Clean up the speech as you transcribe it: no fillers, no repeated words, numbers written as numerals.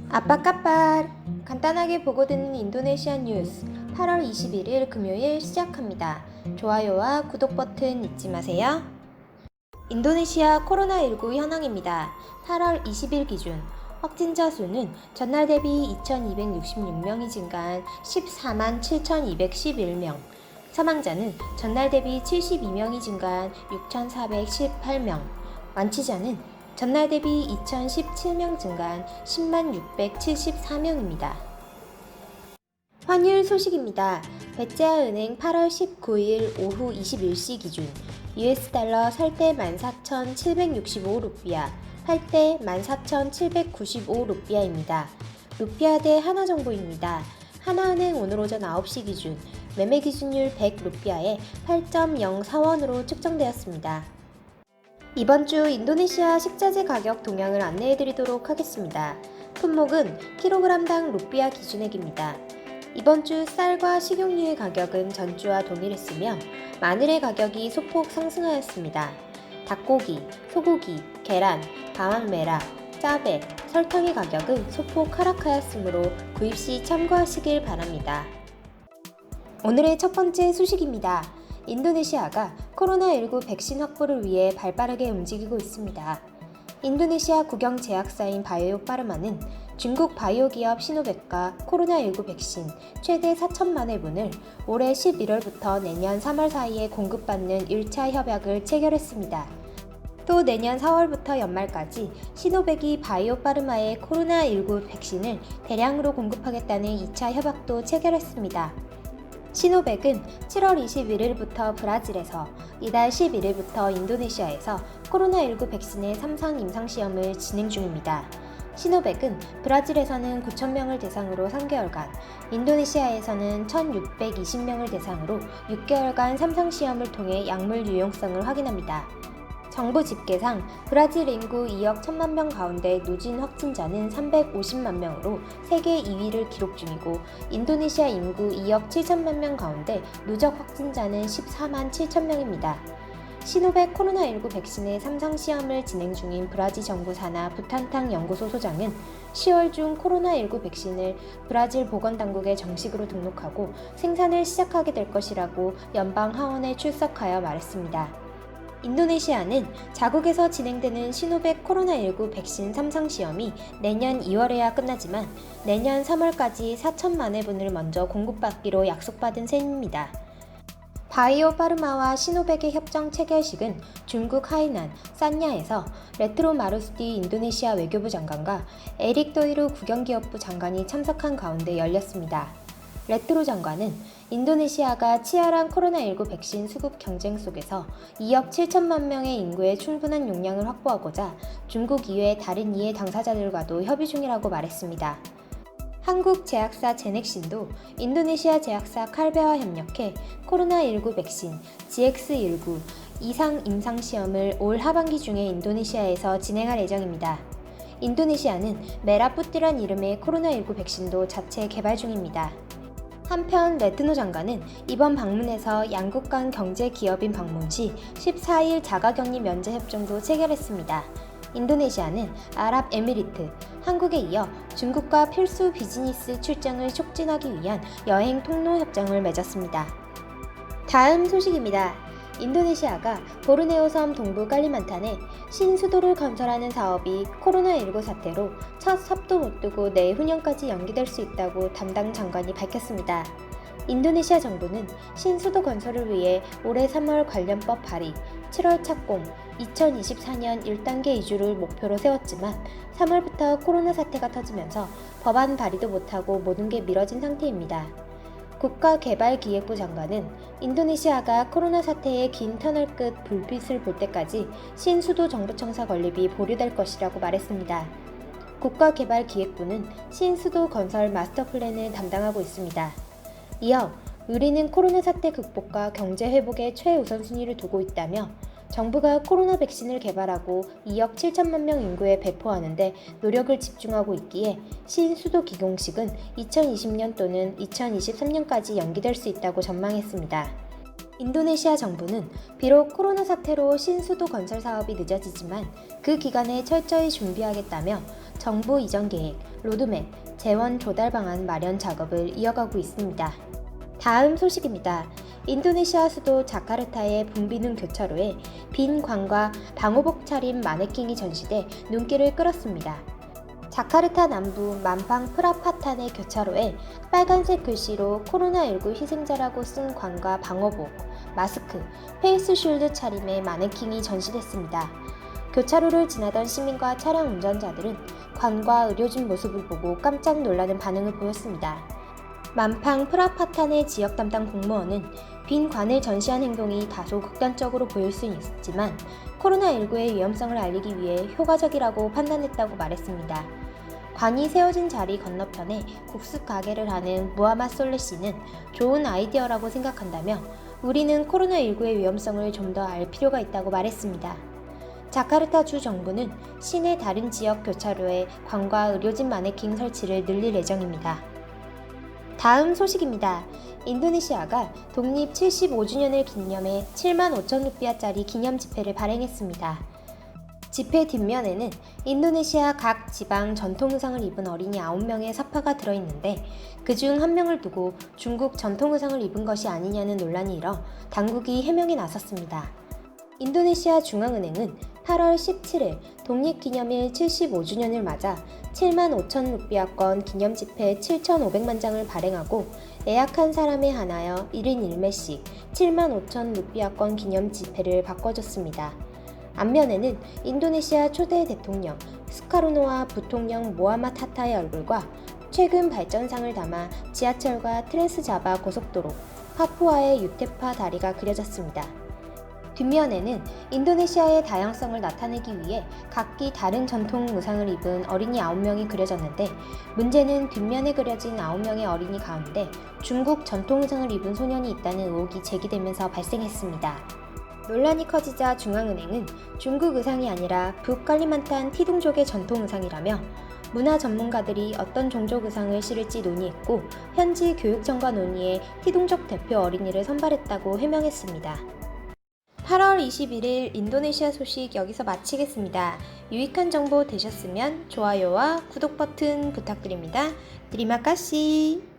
아빠까빨 간단하게 보고 듣는 인도네시아 뉴스 8월 21일 금요일 시작합니다. 좋아요와 구독 버튼 잊지 마세요. 인도네시아 코로나19 현황입니다. 8월 20일 기준 확진자 수는 전날 대비 2,266명이 증가한 14만 7,211명, 사망자는 전날 대비 72명이 증가한 6,418명, 완치자는 전날 대비 2,017명 증가한 10만 674명입니다. 환율 소식입니다. 베제아은행 8월 19일 오후 21시 기준 US 달러 살 때 14,765루피아, 팔 때 14,795루피아입니다. 루피아 대 하나 정보입니다. 하나은행 오늘 오전 9시 기준 매매 기준율 100루피아에 8.04원으로 측정되었습니다. 이번 주 인도네시아 식자재 가격 동향을 안내해드리도록 하겠습니다. 품목은 킬로그램당 루피아 기준액입니다. 이번 주 쌀과 식용유의 가격은 전주와 동일했으며 마늘의 가격이 소폭 상승하였습니다. 닭고기, 소고기, 계란, 방황메라, 짜배, 설탕의 가격은 소폭 하락하였으므로 구입 시 참고하시길 바랍니다. 오늘의 첫 번째 소식입니다. 인도네시아가 코로나19 백신 확보를 위해 발빠르게 움직이고 있습니다. 인도네시아 국영 제약사인 바이오파르마는 중국 바이오 기업 시노백과 코로나19 백신 최대 4천만 회분을 올해 11월부터 내년 3월 사이에 공급받는 1차 협약을 체결했습니다. 또 내년 4월부터 연말까지 시노백이 바이오파르마의 코로나19 백신을 대량으로 공급하겠다는 2차 협약도 체결했습니다. 시노백은 7월 21일부터 브라질에서 이달 11일부터 인도네시아에서 코로나19 백신의 3상 임상시험을 진행 중입니다. 시노백은 브라질에서는 9,000명을 대상으로 3개월간, 인도네시아에서는 1,620명을 대상으로 6개월간 3상시험을 통해 약물 유용성을 확인합니다. 정부 집계상 브라질 인구 2억 1천만 명 가운데 누진 확진자는 350만 명으로 세계 2위를 기록 중이고 인도네시아 인구 2억 7천만 명 가운데 누적 확진자는 14만 7천 명입니다. 시노백 코로나19 백신의 3상 시험을 진행 중인 브라질 정부 산하 부탄탕 연구소 소장은 10월 중 코로나19 백신을 브라질 보건당국에 정식으로 등록하고 생산을 시작하게 될 것이라고 연방 하원에 출석하여 말했습니다. 인도네시아는 자국에서 진행되는 시노백 코로나19 백신 3상 시험이 내년 2월에야 끝나지만 내년 3월까지 4천만 회분을 먼저 공급받기로 약속받은 셈입니다. 바이오파르마와 시노백의 협정 체결식은 중국 하이난, 산야에서 레트로 마루스티 인도네시아 외교부 장관과 에릭 도이루 국영기업부 장관이 참석한 가운데 열렸습니다. 레트로 장관은 인도네시아가 치열한 코로나19 백신 수급 경쟁 속에서 2억 7천만 명의 인구의 충분한 용량을 확보하고자 중국 이외 다른 이해 당사자들과도 협의 중이라고 말했습니다. 한국 제약사 제넥신도 인도네시아 제약사 칼베와 협력해 코로나19 백신 GX19 이상 임상시험을 올 하반기 중에 인도네시아에서 진행할 예정입니다. 인도네시아는 메라푸티란 이름의 코로나19 백신도 자체 개발 중입니다. 한편 레트노 장관은 이번 방문에서 양국 간 경제 기업인 방문 시 14일 자가격리 면제 협정도 체결했습니다. 인도네시아는 아랍에미리트, 한국에 이어 중국과 필수 비즈니스 출장을 촉진하기 위한 여행 통로 협정을 맺었습니다. 다음 소식입니다. 인도네시아가 보르네오 섬 동부 깔리만탄에 신수도를 건설하는 사업이 코로나19 사태로 첫 삽도 못 두고 내후년까지 연기될 수 있다고 담당 장관이 밝혔습니다. 인도네시아 정부는 신수도 건설을 위해 올해 3월 관련법 발의, 7월 착공, 2024년 1단계 이주를 목표로 세웠지만 3월부터 코로나 사태가 터지면서 법안 발의도 못하고 모든 게 미뤄진 상태입니다. 국가개발기획부 장관은 인도네시아가 코로나 사태의 긴 터널 끝 불빛을 볼 때까지 신수도 정부청사 건립이 보류될 것이라고 말했습니다. 국가개발기획부는 신수도 건설 마스터 플랜을 담당하고 있습니다. 이어 우리는 코로나 사태 극복과 경제 회복에 최우선순위를 두고 있다며 정부가 코로나 백신을 개발하고 2억 7천만 명 인구에 배포하는데 노력을 집중하고 있기에 신수도 기공식은 2020년 또는 2023년까지 연기될 수 있다고 전망했습니다. 인도네시아 정부는 비록 코로나 사태로 신수도 건설 사업이 늦어지지만 그 기간에 철저히 준비하겠다며 정부 이전 계획, 로드맵, 재원 조달 방안 마련 작업을 이어가고 있습니다. 다음 소식입니다. 인도네시아 수도 자카르타의 붐비는 교차로에 빈 관과 방호복 차림 마네킹이 전시돼 눈길을 끌었습니다. 자카르타 남부 만팡 프라파탄의 교차로에 빨간색 글씨로 코로나19 희생자라고 쓴 관과 방호복, 마스크, 페이스 쉴드 차림의 마네킹이 전시됐습니다. 교차로를 지나던 시민과 차량 운전자들은 관과 의료진 모습을 보고 깜짝 놀라는 반응을 보였습니다. 만팡 프라파탄의 지역 담당 공무원은 빈 관을 전시한 행동이 다소 극단적으로 보일 수 있지만 코로나19의 위험성을 알리기 위해 효과적이라고 판단했다고 말했습니다. 관이 세워진 자리 건너편에 국수 가게를 하는 무하마 솔레 씨는 좋은 아이디어라고 생각한다며 우리는 코로나19의 위험성을 좀 더 알 필요가 있다고 말했습니다. 자카르타 주 정부는 시내 다른 지역 교차로에 관과 의료진 마네킹 설치를 늘릴 예정입니다. 다음 소식입니다. 인도네시아가 독립 75주년을 기념해 7만 5천 루피아짜리 기념 지폐를 발행했습니다. 지폐 뒷면에는 인도네시아 각 지방 전통 의상을 입은 어린이 9명의 사파가 들어있는데 그중 한 명을 두고 중국 전통 의상을 입은 것이 아니냐는 논란이 일어 당국이 해명에 나섰습니다. 인도네시아 중앙은행은 8월 17일 독립기념일 75주년을 맞아 7만 5천 루피아권 기념지폐 7,500만 장을 발행하고 예약한 사람에 한하여 1인 1매씩 7만 5천 루피아권 기념지폐를 바꿔줬습니다. 앞면에는 인도네시아 초대 대통령 스카르노와 부통령 모하마드 하타의 얼굴과 최근 발전상을 담아 지하철과 트랜스자바 고속도로, 파푸아의 유테파 다리가 그려졌습니다. 뒷면에는 인도네시아의 다양성을 나타내기 위해 각기 다른 전통 의상을 입은 어린이 9명이 그려졌는데 문제는 뒷면에 그려진 9명의 어린이 가운데 중국 전통 의상을 입은 소년이 있다는 의혹이 제기되면서 발생했습니다. 논란이 커지자 중앙은행은 중국 의상이 아니라 북칼리만탄 티둥족의 전통 의상이라며 문화 전문가들이 어떤 종족 의상을 실을지 논의했고 현지 교육청과 논의해 티둥족 대표 어린이를 선발했다고 해명했습니다. 8월 21일 인도네시아 소식 여기서 마치겠습니다. 유익한 정보 되셨으면 좋아요와 구독 버튼 부탁드립니다. 드리마카시.